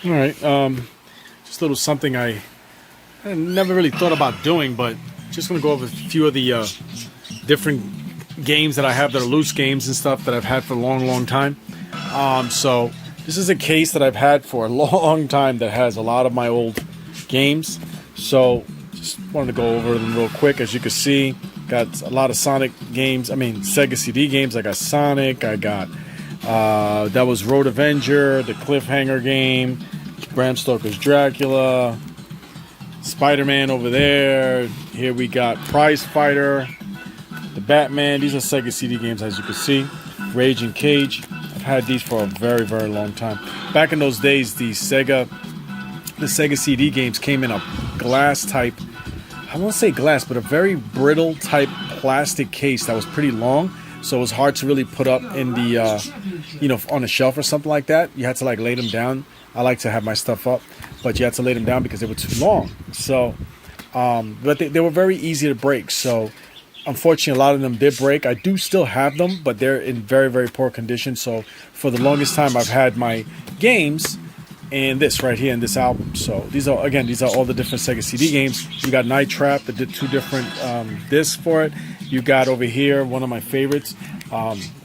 All right, just a little something I never really thought about doing, but just gonna go over a few of the different games that I have that are loose games and stuff that I've had for a long time. So this is a case that I've had for a long time that has a lot of my old games. So just wanted to go over them real quick. As you can see, got a lot of Sonic games. I mean, Sega CD games. I got Sonic. I got that was Road Avenger, the Cliffhanger game, Bram Stoker's Dracula, Spider-Man over there. Here we got Prize Fighter, the Batman. These are Sega CD games, as you can see. Rage and Cage. I've had these for a very long time. Back in those days, the Sega CD games came in a glass type, I won't say glass, but a very brittle type plastic case that was pretty long. So it was hard to really put up in the, on a shelf or something like that. You had to like lay them down. I like to have my stuff up, but you had to lay them down because they were too long. So, but they were very easy to break. So, unfortunately, a lot of them did break. I do still have them, but they're in very poor condition. So, for the longest time, I've had my games and this right here in this album. So, these are all the different Sega CD games. You got Night Trap that did 2 different discs for it. You got over here one of my favorites,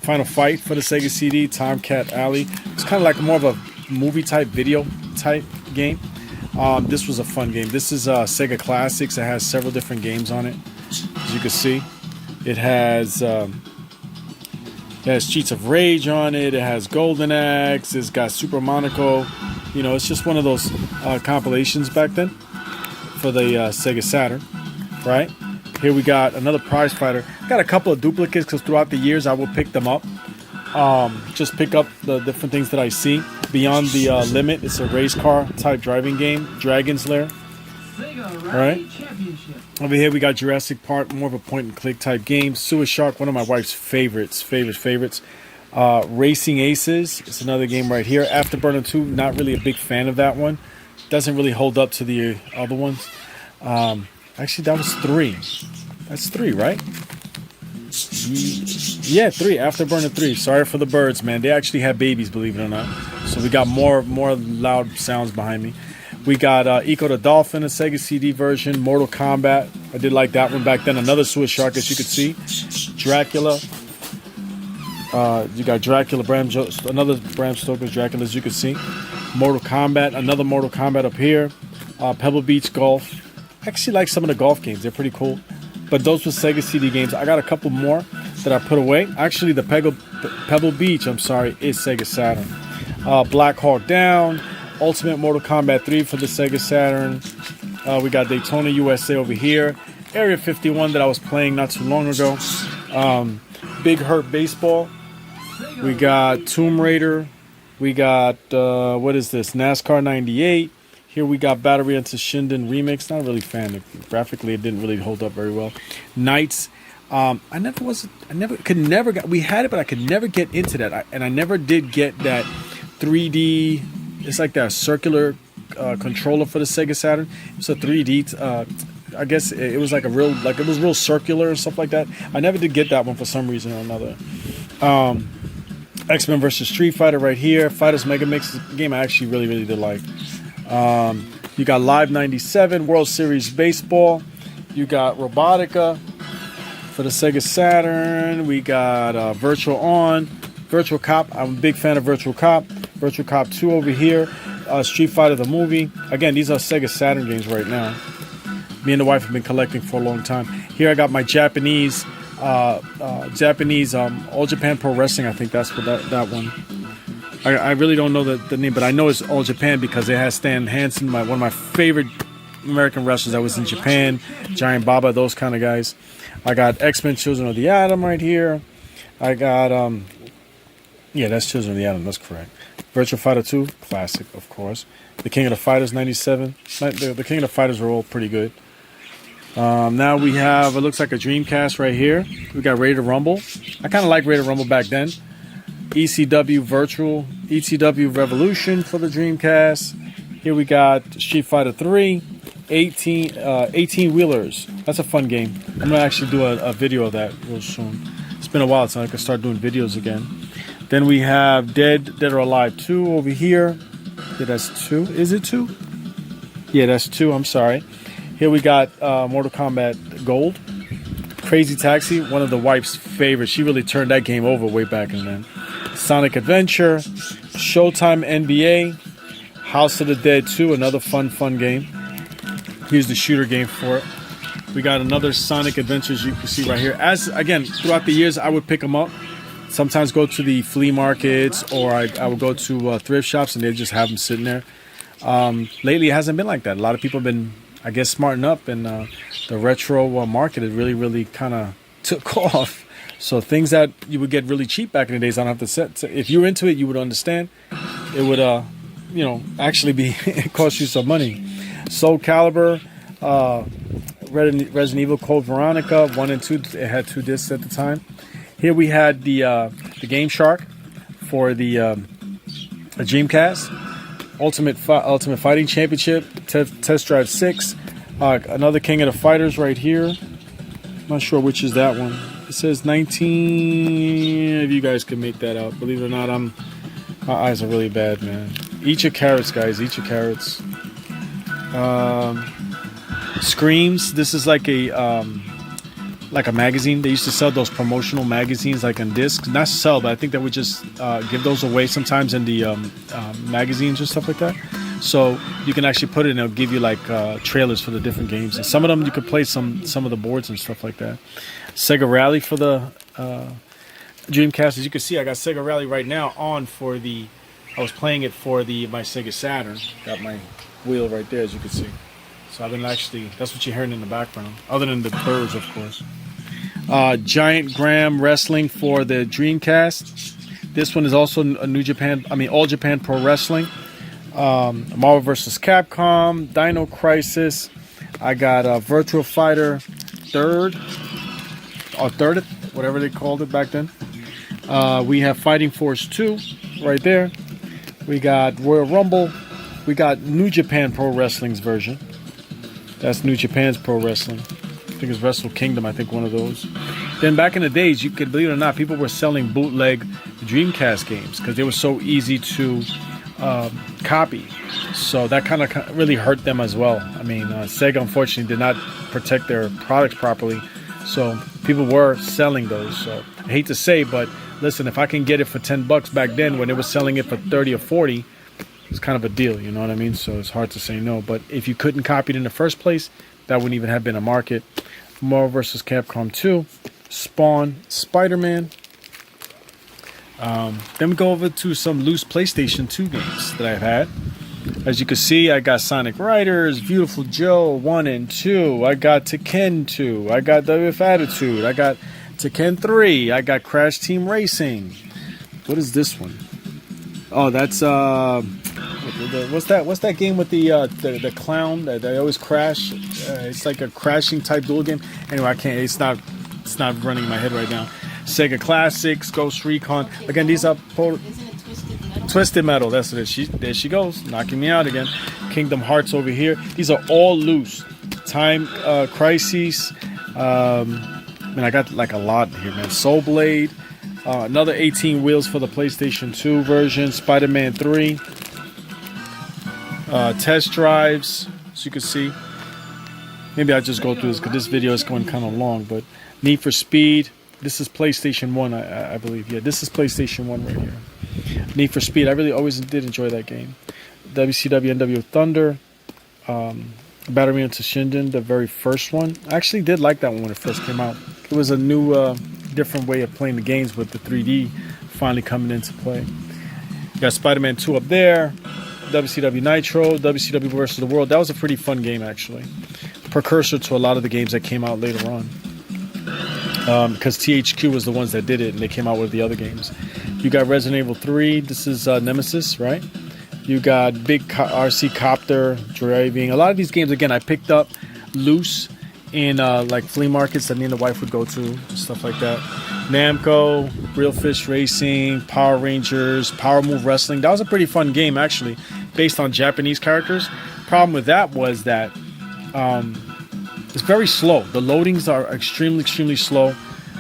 Final Fight for the Sega CD, Tomcat Alley. It's kind of like more of a movie type, video type game. This was a fun game. This is Sega Classics. It has several different games on it. As you can see, it has Cheats of Rage on it. It has Golden Axe. It's got Super Monaco. It's just one of those compilations back then for the Sega Saturn, right? Here we got another Prize Fighter. Got a couple of duplicates because throughout the years I will pick them up. Just pick up the different things that I see. Beyond the Limit, it's a race car type driving game. Dragon's Lair. Sega Rally Championship. Over here we got Jurassic Park, more of a point and click type game. Sewer Shark, one of my wife's favorites. Racing Aces, it's another game right here. Afterburner 2, not really a big fan of that one. Doesn't really hold up to the other ones. Actually, that was 3. That's 3, right? Yeah, 3. Afterburner 3. Sorry for the birds, man. They actually had babies, believe it or not. So we got more loud sounds behind me. We got Eco the Dolphin, a Sega CD version. Mortal Kombat. I did like that one back then. Another Swiss Shark, as you can see. Dracula. You got Dracula, another Bram Stoker's Dracula, as you can see. Mortal Kombat. Another Mortal Kombat up here. Pebble Beach Golf. I actually like some of the golf games. They're pretty cool. But those were Sega CD games. I got a couple more that I put away. Actually, the Pebble Beach, is Sega Saturn. Black Hawk Down. Ultimate Mortal Kombat 3 for the Sega Saturn. We got Daytona USA over here. Area 51 that I was playing not too long ago. Big Hurt Baseball. We got Tomb Raider. We got, what is this? NASCAR 98. Here we got Battery into Shinden Remix. Not really a fan. Graphically, it didn't really hold up very well. Knights. We had it, but I could never get into that. I never did get that 3D. It's like that circular controller for the Sega Saturn. It's a 3D. I guess it was like it was real circular and stuff like that. I never did get that one for some reason or another. X-Men vs. Street Fighter right here. Fighters Mega Mix, a game I actually really did like. You got Live 97, World Series Baseball. You got Robotica for the Sega Saturn. We got Virtual Cop. I'm a big fan of Virtual Cop. Virtual Cop 2 over here. Street Fighter the movie. Again, these are Sega Saturn games right now. Me and the wife have been collecting for a long time. Here I got my Japanese All Japan Pro Wrestling. I think that's what that one. I really don't know the name, but I know it's All Japan because it has Stan Hansen, one of my favorite American wrestlers that was in Japan. Giant Baba, those kind of guys. I got X-Men Children of the Atom right here. I got, that's Children of the Atom, that's correct. Virtua Fighter 2, classic, of course. The King of the Fighters, 97. The King of the Fighters were all pretty good. Now we have, it looks like a Dreamcast right here. We got Ready to Rumble. I kind of like Ready to Rumble back then. ECW Revolution for the Dreamcast. Here we got Street Fighter 3. 18 Wheelers. That's a fun game. I'm going to actually do a video of that real soon. It's been a while since I can start doing videos again. Then we have Dead or Alive 2 over here. Yeah, that's 2. Is it 2? Yeah, that's 2. I'm sorry. Here we got Mortal Kombat Gold. Crazy Taxi, one of the wife's favorites. She really turned that game over way back in then. Sonic Adventure, Showtime NBA, House of the Dead 2, another fun game. Here's the shooter game for it. We got another Sonic Adventures you can see right here. As again, throughout the years, I would pick them up. Sometimes go to the flea markets, or I would go to thrift shops and they just have them sitting there. Lately, it hasn't been like that. A lot of people have been, I guess, smarting up, and the retro market has really kind of took off. So things that you would get really cheap back in the days, I don't have to set. So if you were into it, you would understand. It would, actually be cost you some money. Soul Calibur, Resident Evil Code Veronica 1 and 2. It had 2 discs at the time. Here we had the Game Shark for the Dreamcast, Ultimate Fighting Championship, Test Drive 6, another King of the Fighters right here. I'm not sure which is that one. It says 19. If you guys can make that out, believe it or not, my eyes are really bad, man. Eat your carrots, guys. Eat your carrots. Screams. This is like a magazine. They used to sell those promotional magazines like on discs. Not sell, but I think they would just give those away sometimes in the magazines or stuff like that. So you can actually put it and it'll give you like trailers for the different games. And some of them you could play some of the boards and stuff like that. Sega Rally for the Dreamcast. As you can see, I got Sega Rally right now on for the... I was playing it for my Sega Saturn. Got my wheel right there, as you can see. So I've been actually... That's what you're hearing in the background. Other than the birds, of course. Giant Graham Wrestling for the Dreamcast. This one is also a All Japan Pro Wrestling. Marvel vs. Capcom. Dino Crisis. I got Virtua Fighter 3rd. Or 30th, whatever they called it back then. We have Fighting Force 2 right there. We got Royal Rumble. We got New Japan Pro Wrestling's version. That's New Japan's Pro Wrestling. I think it's Wrestle Kingdom, I think one of those. Then back in the days, you could believe it or not, people were selling bootleg Dreamcast games because they were so easy to copy. So that kind of really hurt them as well. I mean, Sega unfortunately did not protect their products properly. So people were selling those. So I hate to say, but listen, if I can get it for $10 back then when they were selling it for 30 or 40, it's kind of a deal, you know what I mean? So it's hard to say no. But if you couldn't copy it in the first place, that wouldn't even have been a market. Marvel vs. Capcom 2, Spawn, Spider-Man. Then we go over to some loose PlayStation 2 games that I've had. As you can see, I got Sonic Riders, Beautiful Joe 1 and 2. I got Tekken 2. I got WF Attitude. I got Tekken 3. I got Crash Team Racing. What is this one? Oh, that's what's that game with the clown that they always crash? It's like a crashing type duel game. Anyway, I can't. It's not running in my head right now. Sega Classics, Ghost Recon. Again, these are Twisted Metal. That's it. There she goes, knocking me out again. Kingdom Hearts over here. These are all loose. Time Crises. I got like a lot here, man. Soul Blade. Another 18 wheels for the PlayStation 2 version. Spider-Man 3. Test drives, as you can see. Maybe I'll just go through this because this video is going kind of long. But Need for Speed. This is PlayStation 1, I believe. Yeah, this is PlayStation 1 right here. Need for Speed. I really always did enjoy that game. WCW NW Thunder. Battery into Shinden, the very first one. I actually did like that one when it first came out. It was a new, different way of playing the games with the 3D finally coming into play. You got Spider-Man 2 up there. WCW Nitro, WCW vs. the World. That was a pretty fun game, actually. Precursor to a lot of the games that came out later on. Because THQ was the ones that did it, and they came out with the other games. You got Resident Evil 3. This is Nemesis, right? You got Big RC Copter, Driving. A lot of these games, again, I picked up loose in like flea markets that me and the wife would go to, stuff like that. Namco, Real Fish Racing, Power Rangers, Power Move Wrestling. That was a pretty fun game, actually, based on Japanese characters. Problem with that was that it's very slow. The loadings are extremely, extremely slow.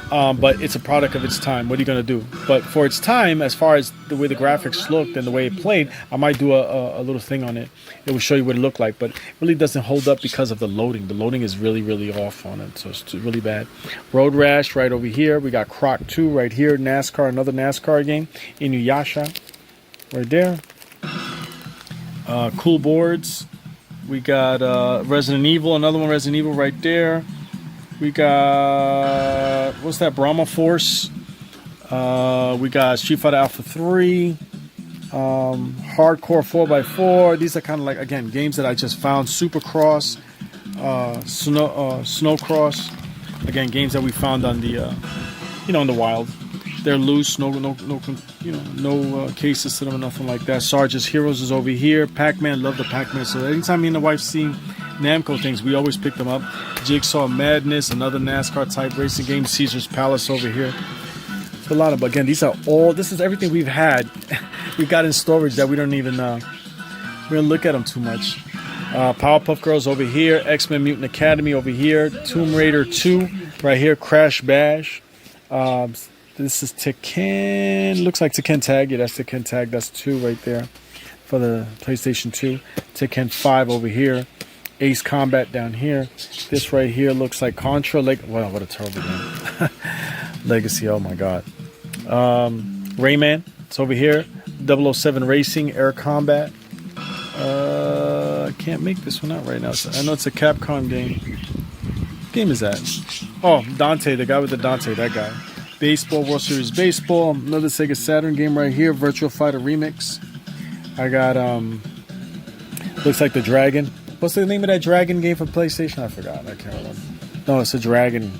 but it's a product of its time. What are you going to do? But for its time, as far as the way the graphics looked and the way it played, I might do a little thing on it. It will show you what it looked like, but it really doesn't hold up because of the loading. The loading is really, really off on it, so it's really bad. Road Rash right over here. We got Croc 2 right here. NASCAR, another NASCAR game. Inuyasha right there. Cool Boards. We got Resident Evil, another one Resident Evil right there. We got, what's that, Brahma Force. We got Street Fighter Alpha 3. Hardcore 4x4. These are kind of like, again, games that I just found. Supercross. Snowcross. Again, games that we found on the, in the wild. They're loose, no cases to them or nothing like that. Sarge's Heroes is over here. Pac-Man, love the Pac-Man. So anytime me and the wife see Namco things, we always pick them up. Jigsaw Madness, another NASCAR type racing game. Caesar's Palace over here. It's a lot of, again, this is everything we've had. We got in storage that we don't even, we don't look at them too much. Powerpuff Girls over here. X-Men Mutant Academy over here. Tomb Raider 2 right here. Crash Bash. This is Tekken. Looks like Tekken Tag. Yeah, that's Tekken Tag. That's 2 right there for the PlayStation 2. Tekken 5 over here. Ace Combat down here. This right here looks like Contra. Wow, what a terrible game. Legacy. Oh my God. Rayman. It's over here. 007 Racing. Air Combat. I can't make this one out right now. I know it's a Capcom game. What game is that? Oh, Dante. The guy with the Dante. That guy. Baseball, World Series Baseball. Another Sega Saturn game right here. Virtua Fighter Remix. I got, looks like the Dragon. What's the name of that Dragon game for PlayStation? I forgot. I can't remember. No, it's a Dragon.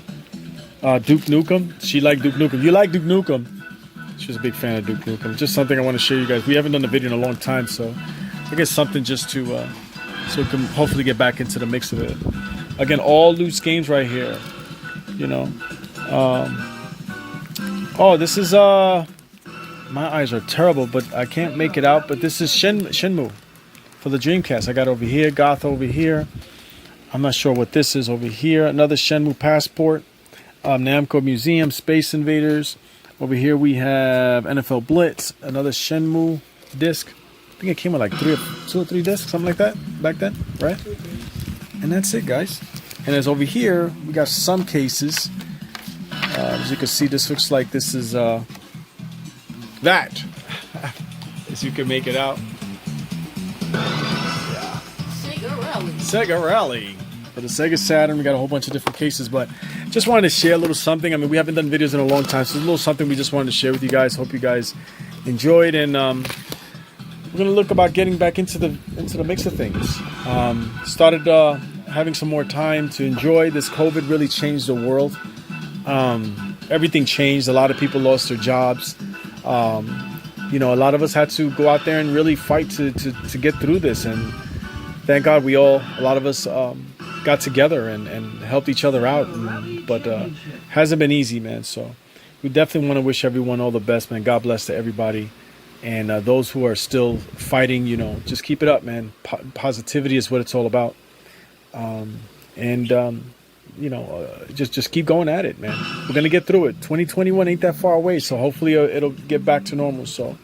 Duke Nukem. She liked Duke Nukem. You like Duke Nukem? She was a big fan of Duke Nukem. Just something I want to show you guys. We haven't done a video in a long time, so I guess something just to, so we can hopefully get back into the mix of it. Again, all loose games right here. Oh, this is, my eyes are terrible, but I can't make it out. But this is Shenmue for the Dreamcast. I got over here, Goth over here. I'm not sure what this is over here. Another Shenmue Passport. Namco Museum, Space Invaders. Over here we have NFL Blitz. Another Shenmue disc. I think it came with like 2 or 3 discs, something like that back then, right? And that's it, guys. And as over here, we got some cases. As you can see, this looks like this is that. As you can make it out. Yeah. Sega Rally. Sega Rally. For the Sega Saturn, we got a whole bunch of different cases, but just wanted to share a little something. I mean, we haven't done videos in a long time, so it's a little something we just wanted to share with you guys. Hope you guys enjoyed, and we're gonna look about getting back into the mix of things. Started having some more time to enjoy. This COVID really changed the world. Everything changed. A lot of people lost their jobs. A lot of us had to go out there and really fight to get through this, and thank God a lot of us got together and helped each other out. But hasn't been easy, man. So we definitely want to wish everyone all the best, man. God bless to everybody. And those who are still fighting, just keep it up, man. Positivity is what it's all about. Just keep going at it, man. We're going to get through it. 2021 ain't that far away, so hopefully it'll get back to normal. So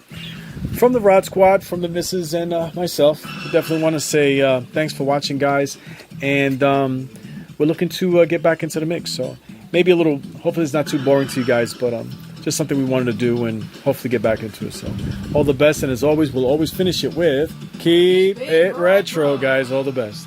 from the Rod Squad, from the missus and myself, we definitely want to say thanks for watching, guys. And we're looking to get back into the mix. So maybe hopefully it's not too boring to you guys, but just something we wanted to do and hopefully get back into it. So all the best, and as always, we'll always finish it with keep it retro, guys. All the best.